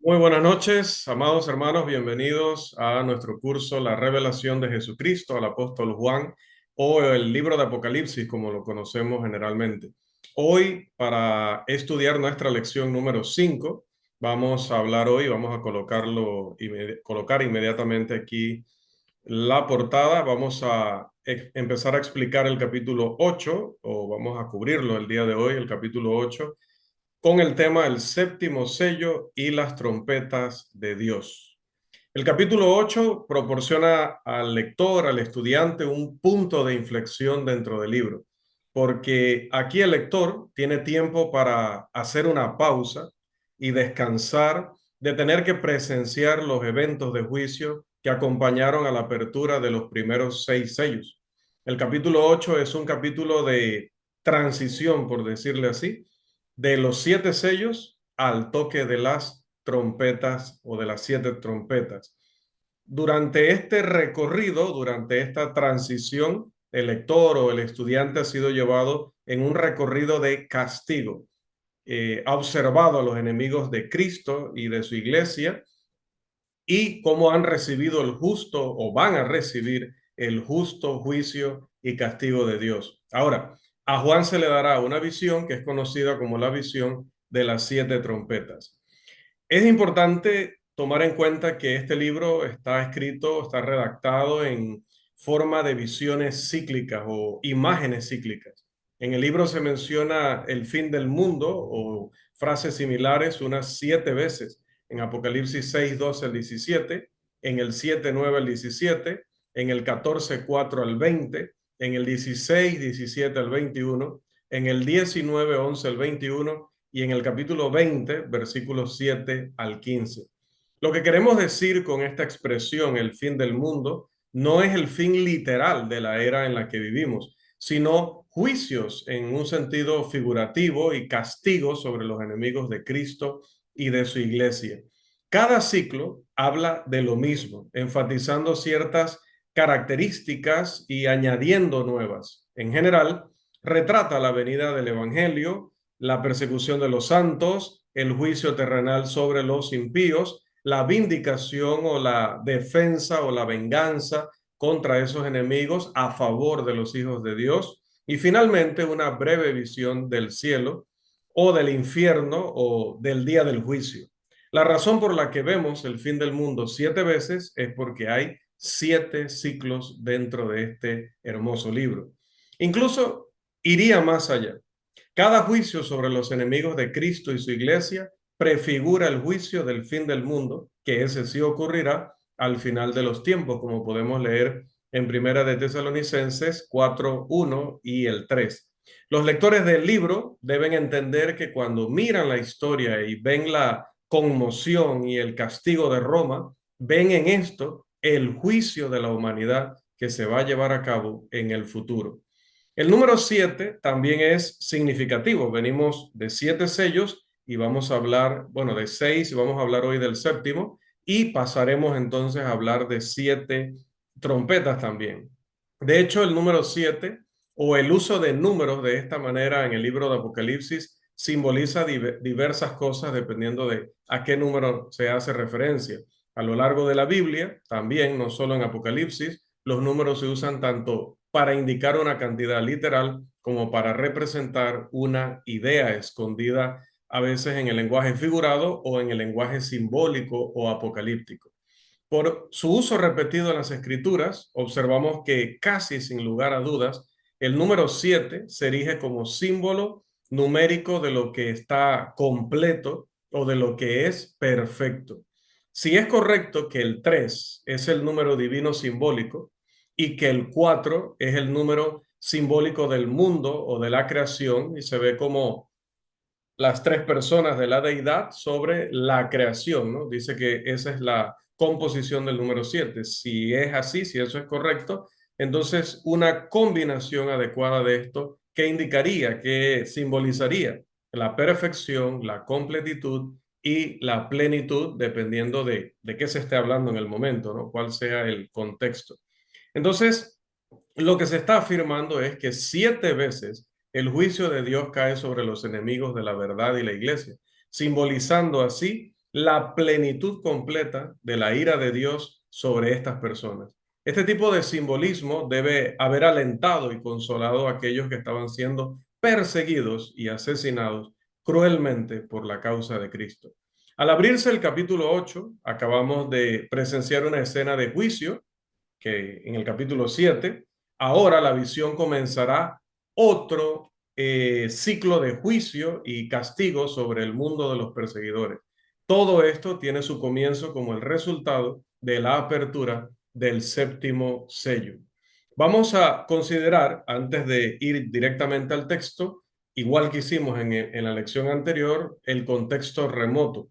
Muy buenas noches, amados hermanos, bienvenidos a nuestro curso La Revelación de Jesucristo al Apóstol Juan o el libro de Apocalipsis, como lo conocemos generalmente. Hoy, para estudiar nuestra lección número 5, vamos a colocar inmediatamente aquí la portada. Vamos a empezar a explicar el capítulo 8, o vamos a cubrirlo el día de hoy, el capítulo 8 con el tema El séptimo sello y las trompetas de Dios. El capítulo 8 proporciona al lector, al estudiante, un punto de inflexión dentro del libro, porque aquí el lector tiene tiempo para hacer una pausa y descansar de tener que presenciar los eventos de juicio que acompañaron a la apertura de los primeros 6 sellos. El capítulo 8 es un capítulo de transición, por decirle así, de los 7 sellos al toque de las trompetas o de las 7 trompetas. Durante este recorrido, durante esta transición, el lector o el estudiante ha sido llevado en un recorrido de castigo. Ha observado a los enemigos de Cristo y de su iglesia y cómo han recibido el justo o van a recibir el justo juicio y castigo de Dios. Ahora, a Juan se le dará una visión que es conocida como la visión de las 7 trompetas. Es importante tomar en cuenta que este libro está escrito, está redactado en forma de visiones cíclicas o imágenes cíclicas. En el libro se menciona el fin del mundo o frases similares unas 7 veces. En Apocalipsis 6, 12 al 17, en el 7, 9 al 17, en el 14, 4 al 20, en el 16, 17 al 21, en el 19, 11 al 21 y en el capítulo 20, versículos 7 al 15. Lo que queremos decir con esta expresión, el fin del mundo, no es el fin literal de la era en la que vivimos, sino juicios en un sentido figurativo y castigos sobre los enemigos de Cristo y de su iglesia. Cada ciclo habla de lo mismo, enfatizando ciertas características y añadiendo nuevas. En general, retrata la venida del Evangelio, la persecución de los santos, el juicio terrenal sobre los impíos, la vindicación o la defensa o la venganza contra esos enemigos a favor de los hijos de Dios y finalmente una breve visión del cielo o del infierno o del día del juicio. La razón por la que vemos el fin del mundo 7 veces es porque hay 7 ciclos dentro de este hermoso libro. Incluso iría más allá. Cada juicio sobre los enemigos de Cristo y su iglesia prefigura el juicio del fin del mundo, que ese sí ocurrirá al final de los tiempos, como podemos leer en Primera de Tesalonicenses 4, 1 y el 3. Los lectores del libro deben entender que cuando miran la historia y ven la conmoción y el castigo de Roma, ven en esto el juicio de la humanidad que se va a llevar a cabo en el futuro. El número 7 también es significativo. Venimos de 7 sellos y vamos a hablar, bueno, de 6 y vamos a hablar hoy del séptimo y pasaremos entonces a hablar de 7 trompetas también. De hecho, el número 7 o el uso de números de esta manera en el libro de Apocalipsis simboliza diversas cosas dependiendo de a qué número se hace referencia. A lo largo de la Biblia, también, no solo en Apocalipsis, los números se usan tanto para indicar una cantidad literal como para representar una idea escondida a veces en el lenguaje figurado o en el lenguaje simbólico o apocalíptico. Por su uso repetido en las escrituras, observamos que casi sin lugar a dudas, el número 7 se erige como símbolo numérico de lo que está completo o de lo que es perfecto. Si es correcto que el 3 es el número divino simbólico y que el 4 es el número simbólico del mundo o de la creación y se ve como las 3 personas de la deidad sobre la creación, ¿no? Dice que esa es la composición del número 7. Si es así, si eso es correcto, entonces una combinación adecuada de esto que indicaría, que simbolizaría la perfección, la completitud y la plenitud, dependiendo de qué se esté hablando en el momento, ¿no? Cuál sea el contexto. Entonces, lo que se está afirmando es que 7 veces el juicio de Dios cae sobre los enemigos de la verdad y la iglesia, simbolizando así la plenitud completa de la ira de Dios sobre estas personas. Este tipo de simbolismo debe haber alentado y consolado a aquellos que estaban siendo perseguidos y asesinados cruelmente por la causa de Cristo. Al abrirse el capítulo 8, acabamos de presenciar una escena de juicio que en el capítulo 7, ahora la visión comenzará otro ciclo de juicio y castigo sobre el mundo de los perseguidores. Todo esto tiene su comienzo como el resultado de la apertura del séptimo sello. Vamos a considerar, antes de ir directamente al texto, igual que hicimos en la lección anterior, el contexto remoto.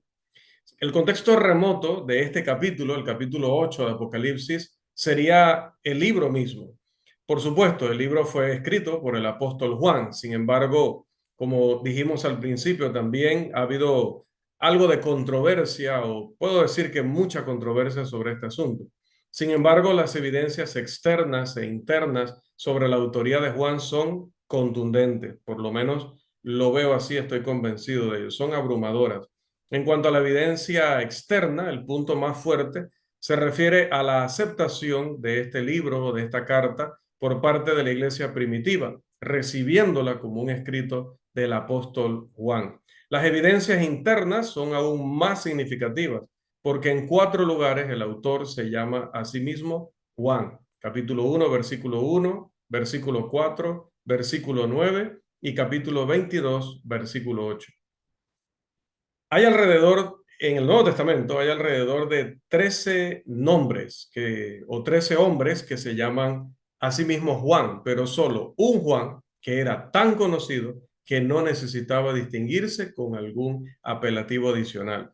El contexto remoto de este capítulo, el capítulo 8 de Apocalipsis, sería el libro mismo. Por supuesto, el libro fue escrito por el apóstol Juan. Sin embargo, como dijimos al principio, también ha habido algo de controversia, o puedo decir que mucha controversia sobre este asunto. Sin embargo, las evidencias externas e internas sobre la autoría de Juan son contundentes. Por lo menos lo veo así, estoy convencido de ello. Son abrumadoras. En cuanto a la evidencia externa, el punto más fuerte se refiere a la aceptación de este libro o de esta carta por parte de la iglesia primitiva, recibiéndola como un escrito del apóstol Juan. Las evidencias internas son aún más significativas, porque en 4 lugares el autor se llama a sí mismo Juan. Capítulo 1, versículo 1, versículo 4, versículo 9 y capítulo 22, versículo 8. Hay alrededor, en el Nuevo Testamento, hay alrededor de 13 nombres o 13 hombres que se llaman a sí mismos Juan, pero solo un Juan que era tan conocido que no necesitaba distinguirse con algún apelativo adicional.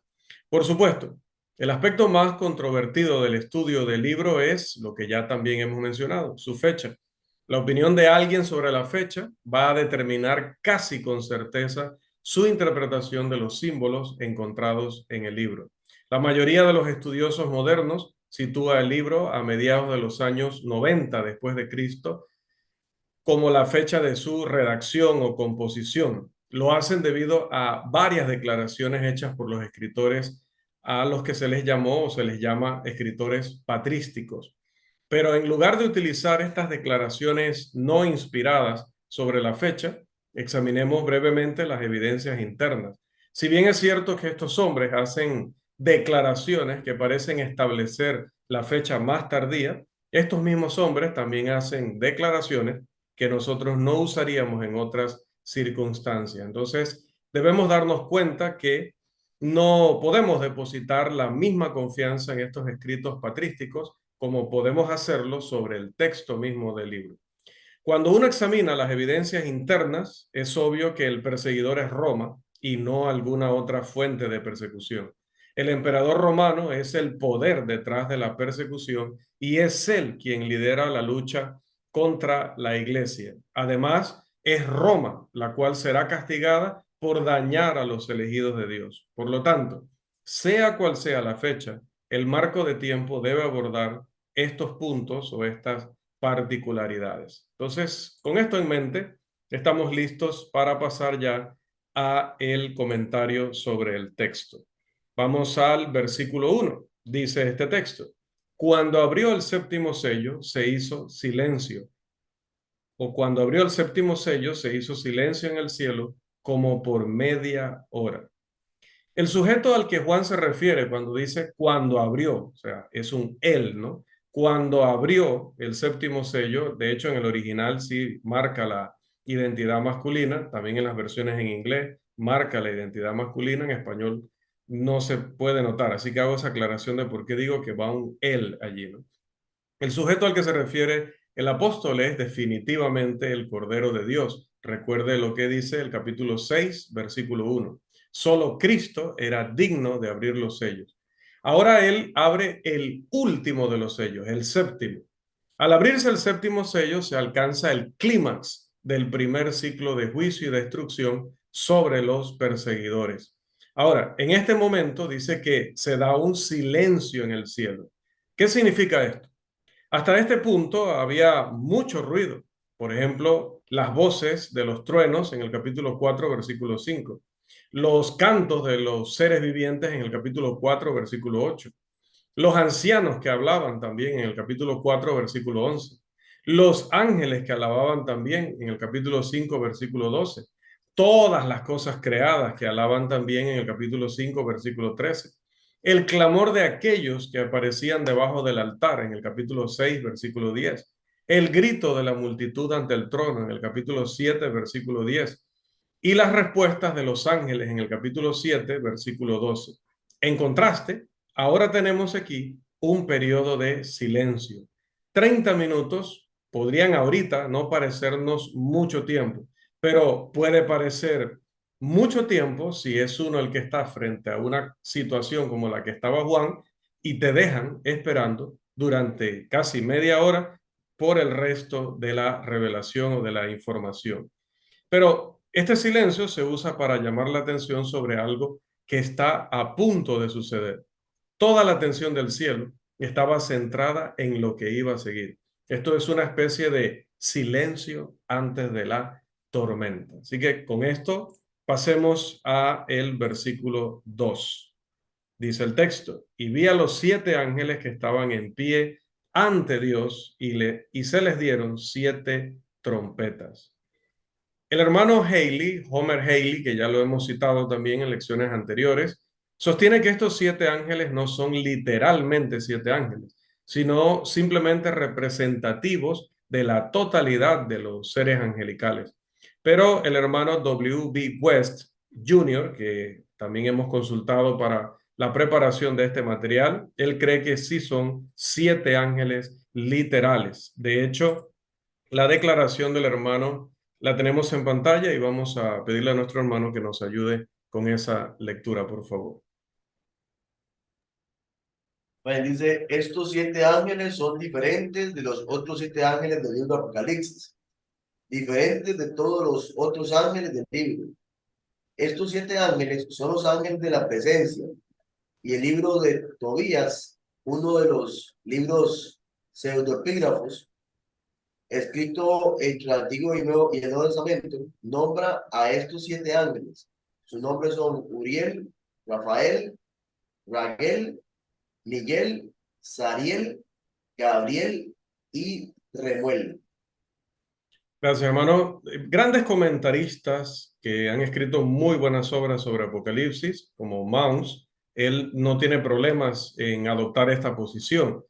Por supuesto, el aspecto más controvertido del estudio del libro es lo que ya también hemos mencionado, su fecha. La opinión de alguien sobre la fecha va a determinar casi con certeza su interpretación de los símbolos encontrados en el libro. La mayoría de los estudiosos modernos sitúa el libro a mediados de los años 90 después de Cristo como la fecha de su redacción o composición. Lo hacen debido a varias declaraciones hechas por los escritores a los que se les llamó o se les llama escritores patrísticos. Pero en lugar de utilizar estas declaraciones no inspiradas sobre la fecha, examinemos brevemente las evidencias internas. Si bien es cierto que estos hombres hacen declaraciones que parecen establecer la fecha más tardía, estos mismos hombres también hacen declaraciones que nosotros no usaríamos en otras circunstancias. Entonces, debemos darnos cuenta que no podemos depositar la misma confianza en estos escritos patrísticos como podemos hacerlo sobre el texto mismo del libro. Cuando uno examina las evidencias internas, es obvio que el perseguidor es Roma y no alguna otra fuente de persecución. El emperador romano es el poder detrás de la persecución y es él quien lidera la lucha contra la iglesia. Además, es Roma la cual será castigada por dañar a los elegidos de Dios. Por lo tanto, sea cual sea la fecha, el marco de tiempo debe abordar estos puntos o estas particularidades. Entonces, con esto en mente, estamos listos para pasar ya a el comentario sobre el texto. Vamos al versículo 1. Dice este texto: cuando abrió el séptimo sello, se hizo silencio. O cuando abrió el séptimo sello, se hizo silencio en el cielo como por media hora. El sujeto al que Juan se refiere cuando dice cuando abrió, o sea, es un él, ¿no? Cuando abrió el séptimo sello, de hecho en el original sí marca la identidad masculina, también en las versiones en inglés marca la identidad masculina, en español no se puede notar, así que hago esa aclaración de por qué digo que va un él allí, ¿no? El sujeto al que se refiere el apóstol es definitivamente el Cordero de Dios. Recuerde lo que dice el capítulo 6, versículo 1. Solo Cristo era digno de abrir los sellos. Ahora él abre el último de los sellos, el séptimo. Al abrirse el séptimo sello se alcanza el clímax del primer ciclo de juicio y destrucción sobre los perseguidores. Ahora, en este momento dice que se da un silencio en el cielo. ¿Qué significa esto? Hasta este punto había mucho ruido. Por ejemplo, las voces de los truenos en el capítulo 4, versículo 5. Los cantos de los seres vivientes en el capítulo 4, versículo 8. Los ancianos que hablaban también en el capítulo 4, versículo 11. Los ángeles que alababan también en el capítulo 5, versículo 12. Todas las cosas creadas que alaban también en el capítulo 5, versículo 13. El clamor de aquellos que aparecían debajo del altar en el capítulo 6, versículo 10. El grito de la multitud ante el trono en el capítulo 7, versículo 10. Y las respuestas de los ángeles en el capítulo 7, versículo 12. En contraste, ahora tenemos aquí un periodo de silencio. 30 minutos podrían ahorita no parecernos mucho tiempo, pero puede parecer mucho tiempo si es uno el que está frente a una situación como la que estaba Juan y te dejan esperando durante casi media hora por el resto de la revelación o de la información. Pero este silencio se usa para llamar la atención sobre algo que está a punto de suceder. Toda la atención del cielo estaba centrada en lo que iba a seguir. Esto es una especie de silencio antes de la tormenta. Así que con esto pasemos a el versículo 2. Dice el texto, y vi a los 7 ángeles que estaban en pie ante Dios y se les dieron 7 trompetas. El hermano Haley, Homer Haley, que ya lo hemos citado también en lecciones anteriores, sostiene que estos 7 ángeles no son literalmente 7 ángeles, sino simplemente representativos de la totalidad de los seres angelicales. Pero el hermano W. B. West Jr., que también hemos consultado para la preparación de este material, él cree que sí son 7 ángeles literales. De hecho, la declaración del hermano la tenemos en pantalla y vamos a pedirle a nuestro hermano que nos ayude con esa lectura, por favor. Bueno, dice, estos 7 ángeles son diferentes de los otros 7 ángeles del libro de Apocalipsis, diferentes de todos los otros ángeles del libro. Estos 7 ángeles son los ángeles de la presencia. Y el libro de Tobías, uno de los libros pseudoepígrafos, escrito entre el Antiguo y el Nuevo Testamento, nombra a estos 7 ángeles. Sus nombres son Uriel, Rafael, Raguel, Miguel, Sariel, Gabriel y Remuel. Gracias, hermano. Grandes comentaristas que han escrito muy buenas obras sobre Apocalipsis, como Mounce, él no tiene problemas en adoptar esta posición.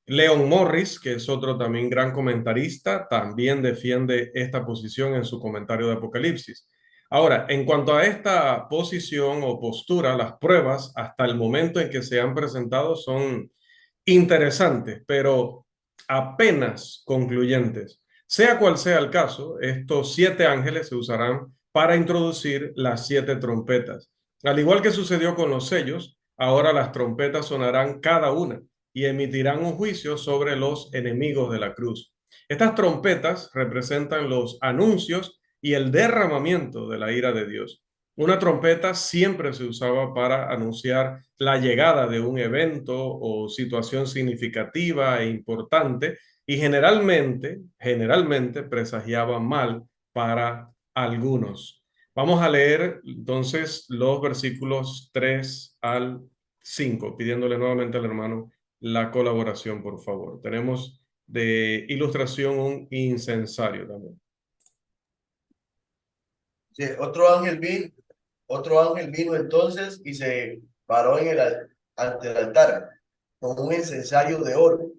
Leon Morris, que es otro también gran comentarista, también defiende esta posición en su comentario de Apocalipsis. Ahora, en cuanto a esta posición o postura, las pruebas hasta el momento en que se han presentado son interesantes, pero apenas concluyentes. Sea cual sea el caso, estos 7 ángeles se usarán para introducir las 7 trompetas. Al igual que sucedió con los sellos, ahora las trompetas sonarán cada una y emitirán un juicio sobre los enemigos de la cruz. Estas trompetas representan los anuncios y el derramamiento de la ira de Dios. Una trompeta siempre se usaba para anunciar la llegada de un evento o situación significativa e importante y generalmente presagiaba mal para algunos. Vamos a leer entonces los versículos 3 al 5, pidiéndole nuevamente al hermano la colaboración, por favor. Tenemos de ilustración un incensario también. Sí, otro ángel vino entonces y se paró ante el altar con un incensario de oro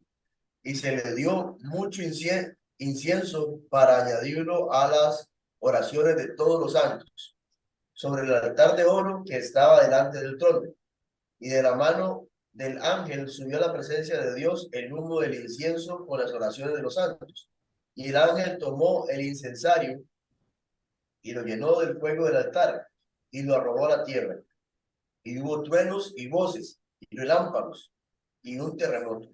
y se le dio mucho incienso para añadirlo a las oraciones de todos los santos sobre el altar de oro que estaba delante del trono. Y de la mano del ángel subió a la presencia de Dios el humo del incienso con las oraciones de los santos. Y el ángel tomó el incensario y lo llenó del fuego del altar y lo arrojó a la tierra. Y hubo truenos y voces y relámpagos y un terremoto.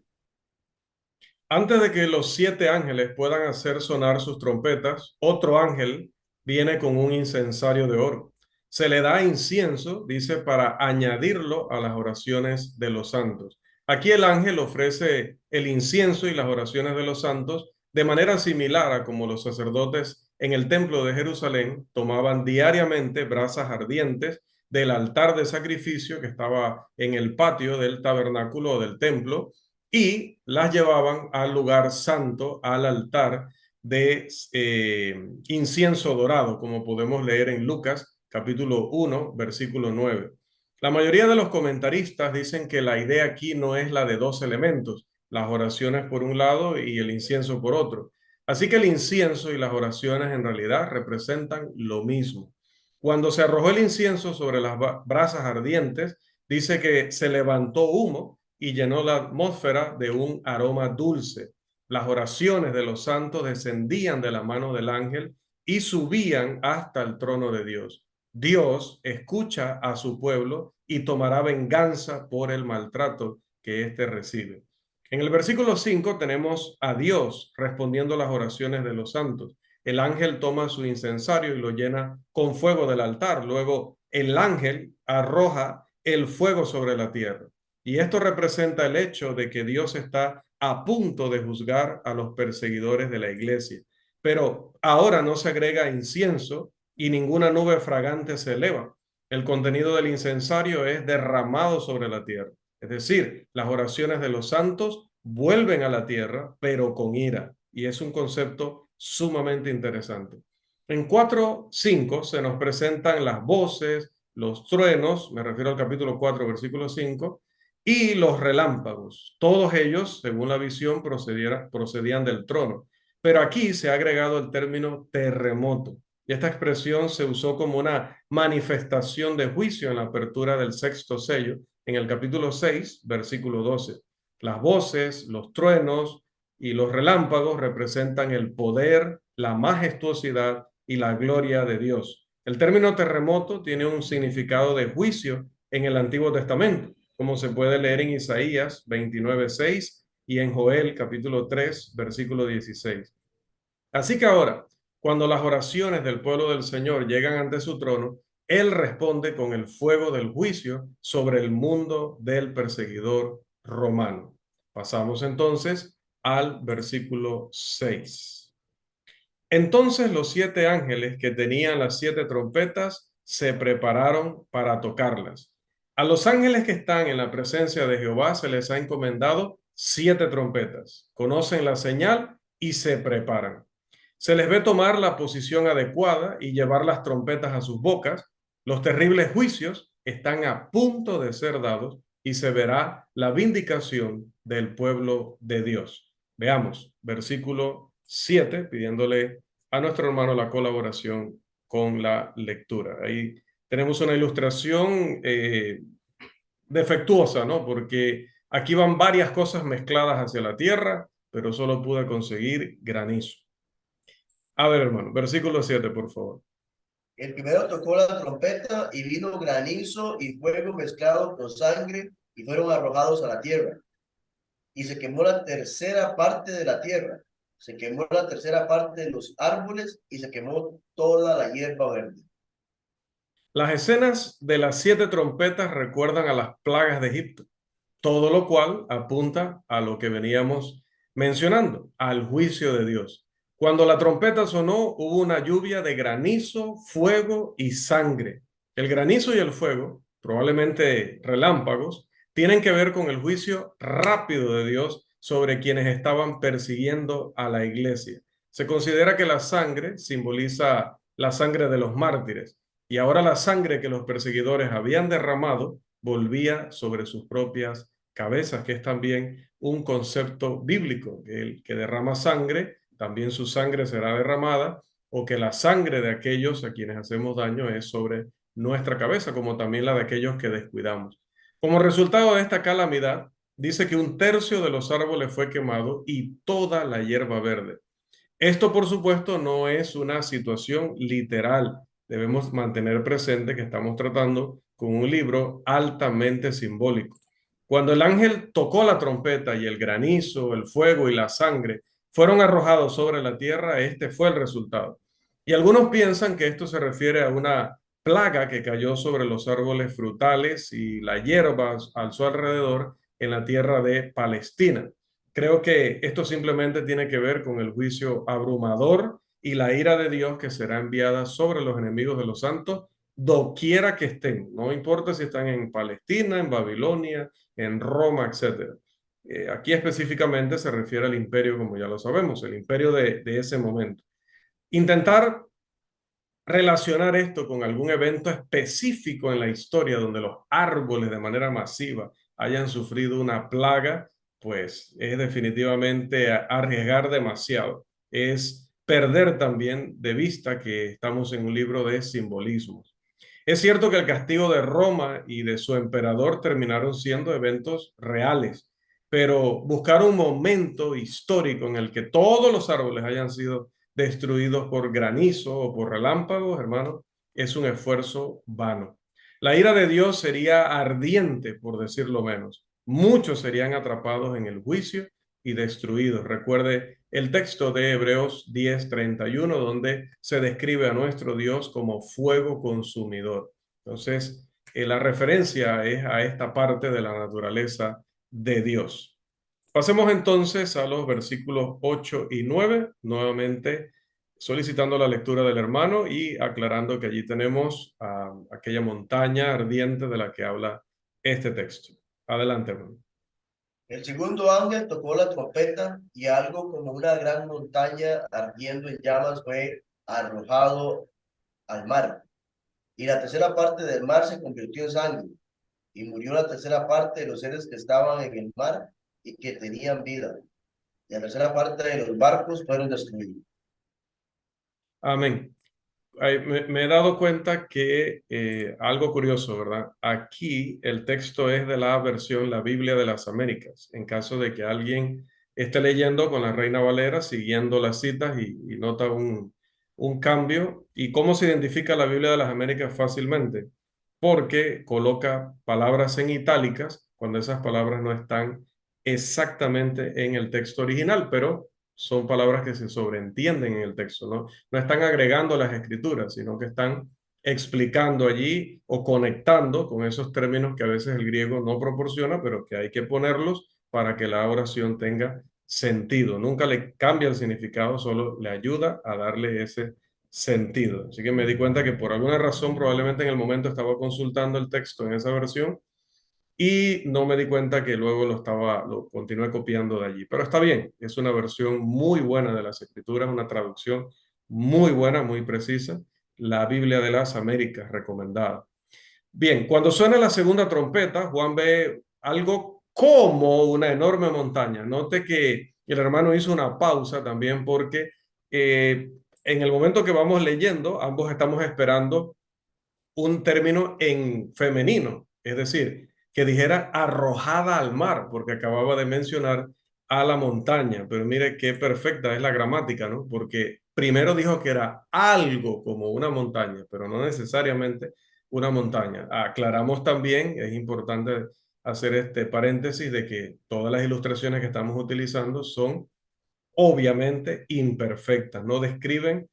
Antes de que los 7 ángeles puedan hacer sonar sus trompetas, otro ángel viene con un incensario de oro. Se le da incienso, dice, para añadirlo a las oraciones de los santos. Aquí el ángel ofrece el incienso y las oraciones de los santos de manera similar a como los sacerdotes en el templo de Jerusalén tomaban diariamente brasas ardientes del altar de sacrificio que estaba en el patio del tabernáculo o del templo y las llevaban al lugar santo, al altar de incienso dorado, como podemos leer en Lucas capítulo 1, versículo 9. La mayoría de los comentaristas dicen que la idea aquí no es la de dos elementos, las oraciones por un lado y el incienso por otro. Así que el incienso y las oraciones en realidad representan lo mismo. Cuando se arrojó el incienso sobre las brasas ardientes, dice que se levantó humo y llenó la atmósfera de un aroma dulce. Las oraciones de los santos descendían de la mano del ángel y subían hasta el trono de Dios. Dios escucha a su pueblo y tomará venganza por el maltrato que éste recibe. En el versículo 5 tenemos a Dios respondiendo a las oraciones de los santos. El ángel toma su incensario y lo llena con fuego del altar. Luego el ángel arroja el fuego sobre la tierra. Y esto representa el hecho de que Dios está a punto de juzgar a los perseguidores de la iglesia. Pero ahora no se agrega incienso y ninguna nube fragante se eleva. El contenido del incensario es derramado sobre la tierra. Es decir, las oraciones de los santos vuelven a la tierra, pero con ira. Y es un concepto sumamente interesante. En 4:5 se nos presentan las voces, los truenos, me refiero al capítulo 4, versículo 5, y los relámpagos. Todos ellos, según la visión, procedían del trono. Pero aquí se ha agregado el término terremoto. Y esta expresión se usó como una manifestación de juicio en la apertura del sexto sello, en el capítulo 6, versículo 12. Las voces, los truenos y los relámpagos representan el poder, la majestuosidad y la gloria de Dios. El término terremoto tiene un significado de juicio en el Antiguo Testamento, como se puede leer en Isaías 29:6 y en Joel capítulo 3, versículo 16. Así que ahora, cuando las oraciones del pueblo del Señor llegan ante su trono, Él responde con el fuego del juicio sobre el mundo del perseguidor romano. Pasamos entonces al versículo 6. Entonces los 7 ángeles que tenían las 7 trompetas se prepararon para tocarlas. A los ángeles que están en la presencia de Jehová se les ha encomendado 7 trompetas. Conocen la señal y se preparan. Se les ve tomar la posición adecuada y llevar las trompetas a sus bocas. Los terribles juicios están a punto de ser dados y se verá la vindicación del pueblo de Dios. Veamos, versículo 7, pidiéndole a nuestro hermano la colaboración con la lectura. Ahí tenemos una ilustración defectuosa, ¿no? Porque aquí van varias cosas mezcladas hacia la tierra, pero solo pude conseguir granizo. A ver, hermano, versículo 7, por favor. El primero tocó la trompeta y vino granizo y fuego mezclado con sangre y fueron arrojados a la tierra. Y se quemó la tercera parte de la tierra, se quemó la tercera parte de los árboles y se quemó toda la hierba verde. Las escenas de las 7 trompetas recuerdan a las plagas de Egipto, todo lo cual apunta a lo que veníamos mencionando, al juicio de Dios. Cuando la trompeta sonó, hubo una lluvia de granizo, fuego y sangre. El granizo y el fuego, probablemente relámpagos, tienen que ver con el juicio rápido de Dios sobre quienes estaban persiguiendo a la iglesia. Se considera que la sangre simboliza la sangre de los mártires y ahora la sangre que los perseguidores habían derramado volvía sobre sus propias cabezas, que es también un concepto bíblico, que el que derrama sangre, también su sangre será derramada, o que la sangre de aquellos a quienes hacemos daño es sobre nuestra cabeza, como también la de aquellos que descuidamos. Como resultado de esta calamidad, dice que 1/3 de los árboles fue quemado y toda la hierba verde. Esto, por supuesto, no es una situación literal. Debemos mantener presente que estamos tratando con un libro altamente simbólico. Cuando el ángel tocó la trompeta y el granizo, el fuego y la sangre fueron arrojados sobre la tierra, este fue el resultado. Y algunos piensan que esto se refiere a una plaga que cayó sobre los árboles frutales y la hierba a su alrededor en la tierra de Palestina. Creo que esto simplemente tiene que ver con el juicio abrumador y la ira de Dios que será enviada sobre los enemigos de los santos, doquiera que estén, no importa si están en Palestina, en Babilonia, en Roma, etcétera. Aquí específicamente se refiere al imperio, como ya lo sabemos, el imperio de ese momento. Intentar relacionar esto con algún evento específico en la historia donde los árboles de manera masiva hayan sufrido una plaga, pues es definitivamente arriesgar demasiado. Es perder también de vista que estamos en un libro de simbolismos. Es cierto que el castigo de Roma y de su emperador terminaron siendo eventos reales, pero buscar un momento histórico en el que todos los árboles hayan sido destruidos por granizo o por relámpagos, hermano, es un esfuerzo vano. La ira de Dios sería ardiente, por decirlo menos. Muchos serían atrapados en el juicio y destruidos. Recuerde el texto de Hebreos 10:31, donde se describe a nuestro Dios como fuego consumidor. Entonces, la referencia es a esta parte de la naturaleza de Dios. Pasemos entonces a los versículos 8 y 9, nuevamente solicitando la lectura del hermano y aclarando que allí tenemos aquella montaña ardiente de la que habla este texto. Adelante, hermano. El segundo ángel tocó la trompeta y algo como una gran montaña ardiendo en llamas fue arrojado al mar. Y la tercera parte del mar se convirtió en sangre. Y murió la tercera parte de los seres que estaban en el mar y que tenían vida. Y la tercera parte de los barcos fueron destruidos. Amén. Me he dado cuenta que algo curioso, ¿verdad? Aquí el texto es de la versión La Biblia de las Américas, en caso de que alguien esté leyendo con la Reina Valera, siguiendo las citas y nota un cambio. ¿Y cómo se identifica la Biblia de las Américas fácilmente? Porque coloca palabras en itálicas cuando esas palabras no están exactamente en el texto original, pero son palabras que se sobreentienden en el texto, ¿no? No están agregando las escrituras, sino que están explicando allí o conectando con esos términos que a veces el griego no proporciona, pero que hay que ponerlos para que la oración tenga sentido. Nunca le cambia el significado, solo le ayuda a darle ese sentido. Así que me di cuenta que por alguna razón probablemente en el momento estaba consultando el texto en esa versión y no me di cuenta que luego lo continué copiando de allí. Pero está bien, es una versión muy buena de las Escrituras, una traducción muy buena, muy precisa. La Biblia de las Américas, recomendada. Bien, cuando suena la segunda trompeta, Juan ve algo como una enorme montaña. Note que el hermano hizo una pausa también porque en el momento que vamos leyendo, ambos estamos esperando un término en femenino, es decir, que dijera arrojada al mar, porque acababa de mencionar a la montaña, pero mire qué perfecta es la gramática, ¿no? Porque primero dijo que era algo como una montaña, pero no necesariamente una montaña. Aclaramos también, es importante hacer este paréntesis de que todas las ilustraciones que estamos utilizando son obviamente imperfectas, no describen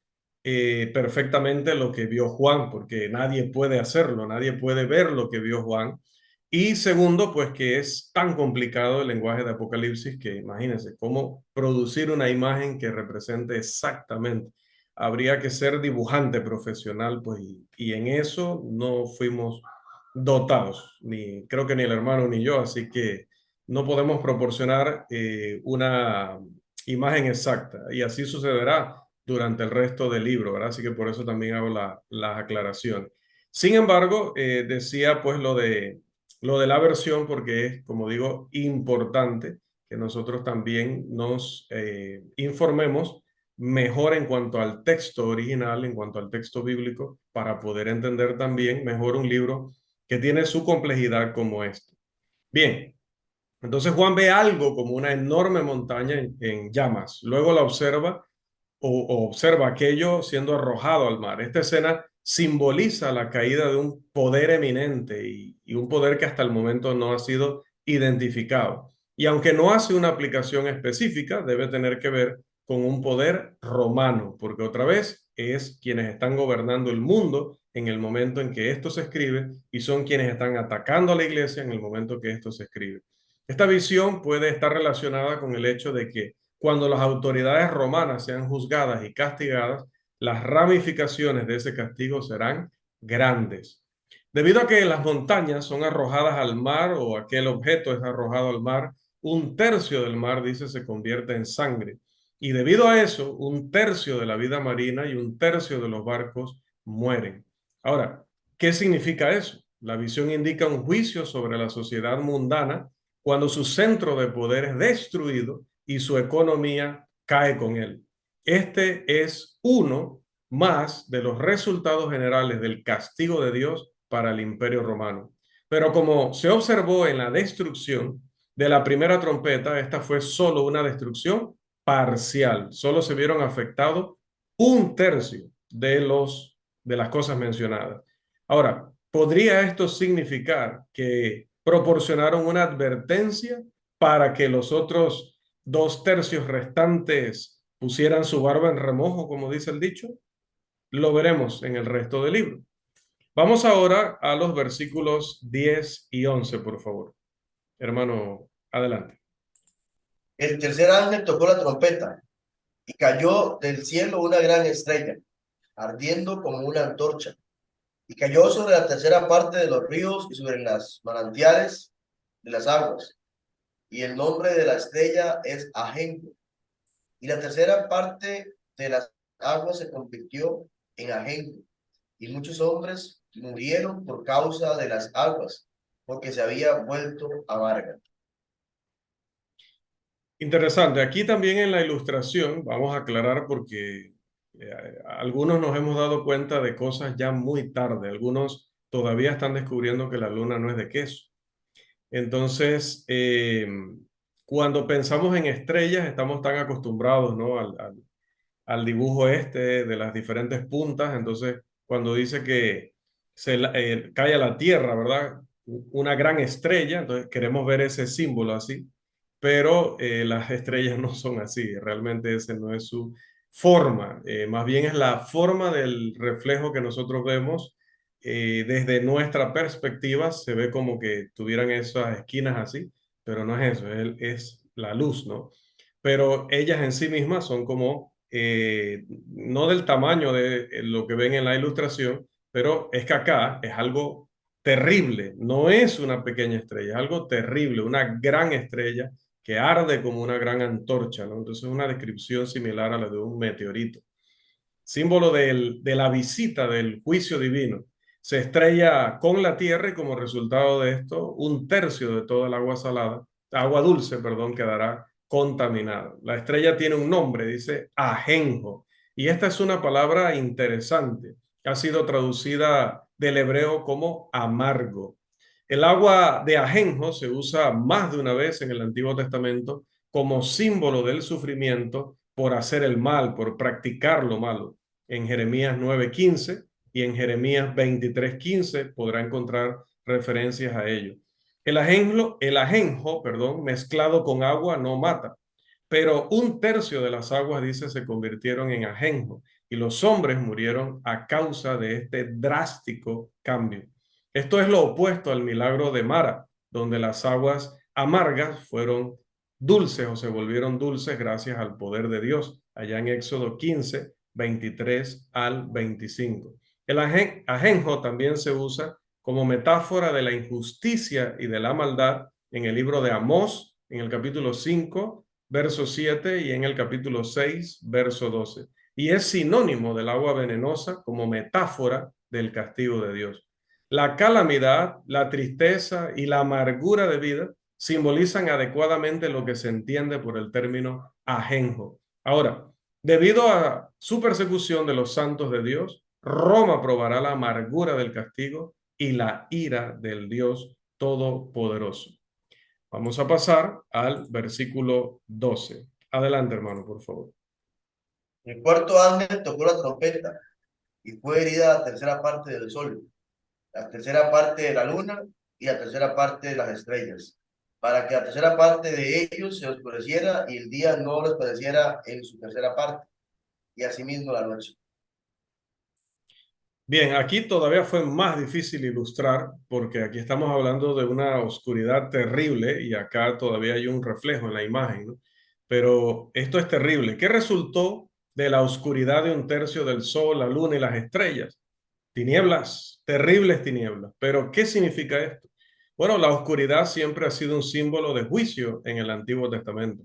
perfectamente lo que vio Juan, porque nadie puede hacerlo, nadie puede ver lo que vio Juan. Y segundo, pues que es tan complicado el lenguaje de Apocalipsis que imagínense cómo producir una imagen que represente exactamente. Habría que ser dibujante profesional, pues, y en eso no fuimos dotados, ni creo que ni el hermano ni yo, así que no podemos proporcionar una imagen exacta y así sucederá durante el resto del libro, ¿verdad? Así que por eso también hago las aclaraciones. Sin embargo, decía pues lo de la versión porque es, como digo, importante que nosotros también nos informemos mejor en cuanto al texto original, en cuanto al texto bíblico, para poder entender también mejor un libro que tiene su complejidad como este. Bien, entonces Juan ve algo como una enorme montaña en llamas. Luego la observa o observa aquello siendo arrojado al mar. Esta escena simboliza la caída de un poder eminente y un poder que hasta el momento no ha sido identificado. Y aunque no hace una aplicación específica, debe tener que ver con un poder romano, porque otra vez es quienes están gobernando el mundo en el momento en que esto se escribe y son quienes están atacando a la iglesia en el momento que esto se escribe. Esta visión puede estar relacionada con el hecho de que cuando las autoridades romanas sean juzgadas y castigadas, las ramificaciones de ese castigo serán grandes. Debido a que las montañas son arrojadas al mar o aquel objeto es arrojado al mar, un tercio del mar, dice, se convierte en sangre. Y debido a eso, un tercio de la vida marina y un tercio de los barcos mueren. Ahora, ¿qué significa eso? La visión indica un juicio sobre la sociedad mundana cuando su centro de poder es destruido y su economía cae con él. Este es uno más de los resultados generales del castigo de Dios para el Imperio Romano. Pero como se observó en la destrucción de la primera trompeta, esta fue solo una destrucción parcial. Solo se vieron afectados un tercio de las cosas mencionadas. Ahora, ¿podría esto significar que proporcionaron una advertencia para que los otros dos tercios restantes pusieran su barba en remojo, como dice el dicho? Lo veremos en el resto del libro. Vamos ahora a los versículos 10 y 11, por favor. Hermano, adelante. El tercer ángel tocó la trompeta y cayó del cielo una gran estrella, ardiendo como una antorcha, y cayó sobre la tercera parte de los ríos y sobre las manantiales de las aguas. Y el nombre de la estrella es Ajenjo. Y la tercera parte de las aguas se convirtió en ajenjo, y muchos hombres murieron por causa de las aguas, porque se había vuelto amarga. Interesante. Aquí también en la ilustración vamos a aclarar porque algunos nos hemos dado cuenta de cosas ya muy tarde. Algunos todavía están descubriendo que la luna no es de queso. Entonces, cuando pensamos en estrellas, estamos tan acostumbrados, ¿no? Al dibujo este de las diferentes puntas. Entonces, cuando dice que cae a la Tierra, ¿verdad? Una gran estrella, entonces queremos ver ese símbolo así, pero las estrellas no son así, realmente ese no es su forma, más bien es la forma del reflejo que nosotros vemos desde nuestra perspectiva, se ve como que tuvieran esas esquinas así, pero no es eso, es la luz, ¿no? Pero ellas en sí mismas son como, no del tamaño de lo que ven en la ilustración, pero es que acá es algo terrible, no es una pequeña estrella, es algo terrible, una gran estrella que arde como una gran antorcha, ¿no? Entonces es una descripción similar a la de un meteorito, símbolo de la visita del juicio divino. Se estrella con la tierra y como resultado de esto, un tercio de toda el agua salada, agua dulce, perdón, quedará contaminada. La estrella tiene un nombre, dice ajenjo, y esta es una palabra interesante. Ha sido traducida del hebreo como amargo. El agua de ajenjo se usa más de una vez en el Antiguo Testamento como símbolo del sufrimiento por hacer el mal, por practicar lo malo. En Jeremías 9:15 y en Jeremías 23:15 podrá encontrar referencias a ello. El ajenjo, perdón, mezclado con agua no mata, pero un tercio de las aguas, dice, se convirtieron en ajenjo y los hombres murieron a causa de este drástico cambio. Esto es lo opuesto al milagro de Mara, donde las aguas amargas fueron dulces o se volvieron dulces gracias al poder de Dios, allá en Éxodo 15, 23 al 25. El ajenjo también se usa como metáfora de la injusticia y de la maldad en el libro de Amós, en el capítulo 5, verso 7 y en el capítulo 6, verso 12. Y es sinónimo del agua venenosa como metáfora del castigo de Dios. La calamidad, la tristeza y la amargura de vida simbolizan adecuadamente lo que se entiende por el término ajenjo. Ahora, debido a su persecución de los santos de Dios, Roma probará la amargura del castigo y la ira del Dios Todopoderoso. Vamos a pasar al versículo 12. Adelante, hermano, por favor. El cuarto ángel tocó la trompeta y fue herida la tercera parte del sol, la tercera parte de la luna y la tercera parte de las estrellas, para que la tercera parte de ellos se oscureciera y el día no resplandeciera en su tercera parte, y asimismo la noche. Bien, aquí todavía fue más difícil ilustrar porque aquí estamos hablando de una oscuridad terrible y acá todavía hay un reflejo en la imagen, ¿no? pero esto es terrible. ¿Qué resultó de la oscuridad de un tercio del sol, la luna y las estrellas? Tinieblas, terribles tinieblas. Pero ¿qué significa esto? Bueno, la oscuridad siempre ha sido un símbolo de juicio en el Antiguo Testamento.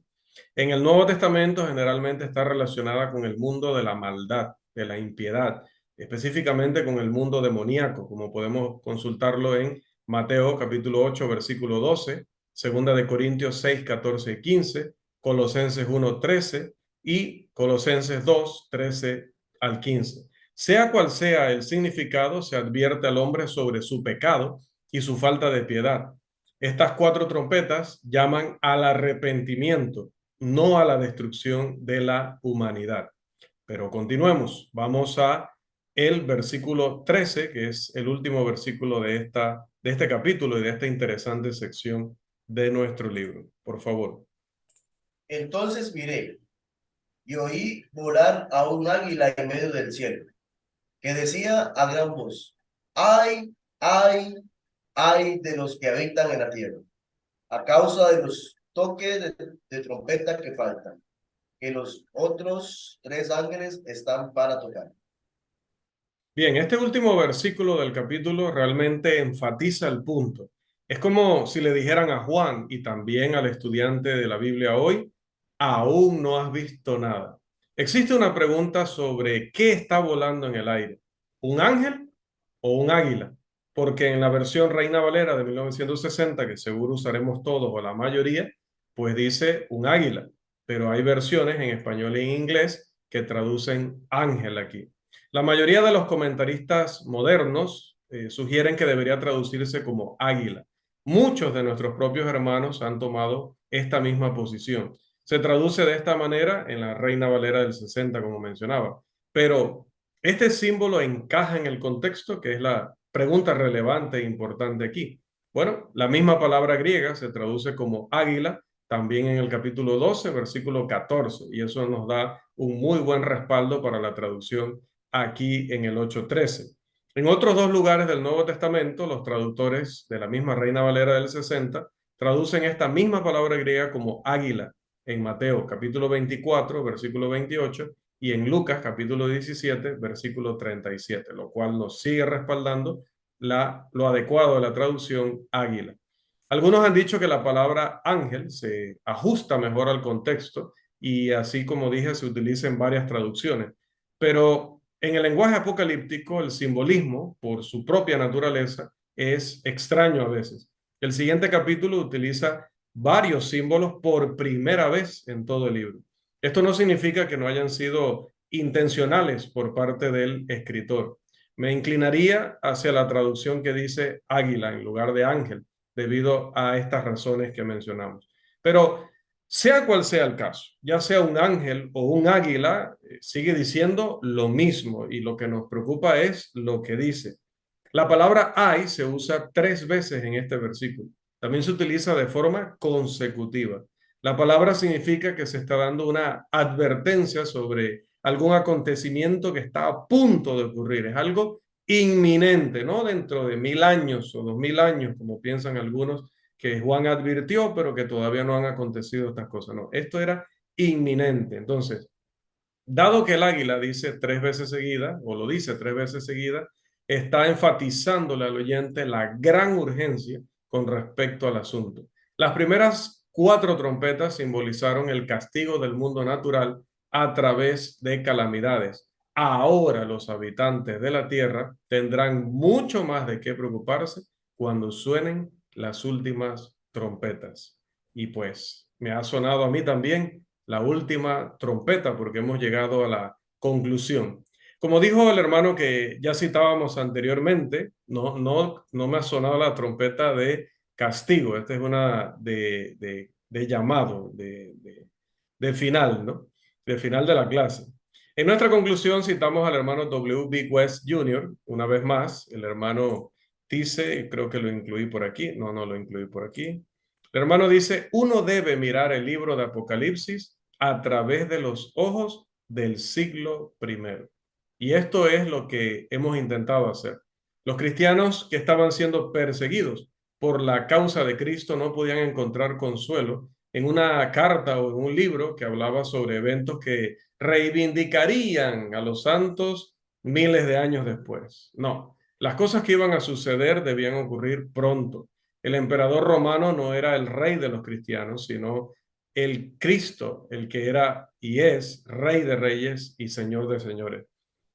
En el Nuevo Testamento generalmente está relacionada con el mundo de la maldad, de la impiedad, específicamente con el mundo demoníaco, como podemos consultarlo en Mateo capítulo 8, versículo 12, Segunda de Corintios 6, 14 y 15, Colosenses 1, 13 y Colosenses 2, 13 al 15. Sea cual sea el significado, se advierte al hombre sobre su pecado y su falta de piedad. Estas cuatro trompetas llaman al arrepentimiento, no a la destrucción de la humanidad. Pero continuemos, vamos a el versículo 13, que es el último versículo de este capítulo y de esta interesante sección de nuestro libro. Por favor. Entonces miré y oí volar a un águila en medio del cielo, que decía a gran voz, ay, ay, ay de los que habitan en la tierra, a causa de los toques de trompeta que faltan, que los otros tres ángeles están para tocar. Bien, este último versículo del capítulo realmente enfatiza el punto. Es como si le dijeran a Juan y también al estudiante de la Biblia hoy, aún no has visto nada. Existe una pregunta sobre qué está volando en el aire, ¿un ángel o un águila? Porque en la versión Reina Valera de 1960, que seguro usaremos todos o la mayoría, pues dice un águila, pero hay versiones en español e en inglés que traducen ángel aquí. La mayoría de los comentaristas modernos sugieren que debería traducirse como águila. Muchos de nuestros propios hermanos han tomado esta misma posición. Se traduce de esta manera en la Reina Valera del 60, como mencionaba. Pero este símbolo encaja en el contexto, que es la pregunta relevante e importante aquí. Bueno, la misma palabra griega se traduce como águila también en el capítulo 12, versículo 14, y eso nos da un muy buen respaldo para la traducción aquí en el 8:13. En otros dos lugares del Nuevo Testamento, los traductores de la misma Reina Valera del 60 traducen esta misma palabra griega como águila en Mateo capítulo 24, versículo 28, y en Lucas capítulo 17, versículo 37, lo cual nos sigue respaldando lo adecuado de la traducción águila. Algunos han dicho que la palabra ángel se ajusta mejor al contexto y así como dije se utiliza en varias traducciones, pero en el lenguaje apocalíptico el simbolismo por su propia naturaleza es extraño a veces. El siguiente capítulo utiliza varios símbolos por primera vez en todo el libro. Esto no significa que no hayan sido intencionales por parte del escritor. Me inclinaría hacia la traducción que dice águila en lugar de ángel, debido a estas razones que mencionamos. Pero sea cual sea el caso, ya sea un ángel o un águila, sigue diciendo lo mismo y lo que nos preocupa es lo que dice. La palabra hay se usa 3 veces en este versículo. También se utiliza de forma consecutiva. La palabra significa que se está dando una advertencia sobre algún acontecimiento que está a punto de ocurrir. Es algo inminente, no dentro de 1000 años o 2000 años, como piensan algunos, que Juan advirtió, pero que todavía no han acontecido estas cosas. No, esto era inminente. Entonces, dado que el águila dice 3 veces seguida, o lo dice 3 veces seguida, está enfatizándole al oyente la gran urgencia con respecto al asunto. Las primeras 4 trompetas simbolizaron el castigo del mundo natural a través de calamidades. Ahora los habitantes de la tierra tendrán mucho más de qué preocuparse cuando suenen las últimas trompetas. Y pues me ha sonado a mí también la última trompeta porque hemos llegado a la conclusión. Como dijo el hermano que ya citábamos anteriormente, no me ha sonado la trompeta de castigo. Esta es una de llamado, de final, ¿no? De final de la clase. En nuestra conclusión citamos al hermano W. B. West Jr., una vez más, el hermano dice, creo que lo incluí por aquí, no lo incluí por aquí. El hermano dice, uno debe mirar el libro de Apocalipsis a través de los ojos del siglo primero. Y esto es lo que hemos intentado hacer. Los cristianos que estaban siendo perseguidos por la causa de Cristo no podían encontrar consuelo en una carta o en un libro que hablaba sobre eventos que reivindicarían a los santos miles de años después. No, las cosas que iban a suceder debían ocurrir pronto. El emperador romano no era el rey de los cristianos, sino el Cristo, el que era y es rey de reyes y señor de señores.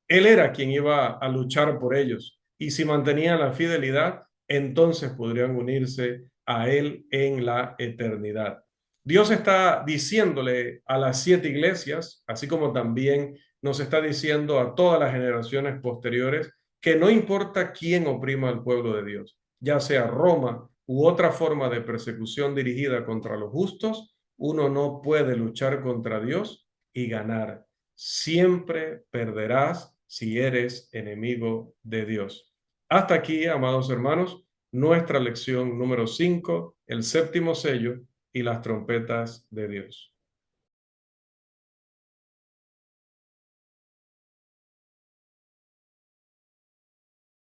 Él era quien iba a luchar por ellos y si mantenían la fidelidad, entonces podrían unirse a Él en la eternidad. Dios está diciéndole a las 7 iglesias, así como también nos está diciendo a todas las generaciones posteriores, que no importa quién oprima al pueblo de Dios, ya sea Roma u otra forma de persecución dirigida contra los justos, uno no puede luchar contra Dios y ganar. Siempre perderás si eres enemigo de Dios. Hasta aquí, amados hermanos, nuestra lección número 5, el séptimo sello y las trompetas de Dios.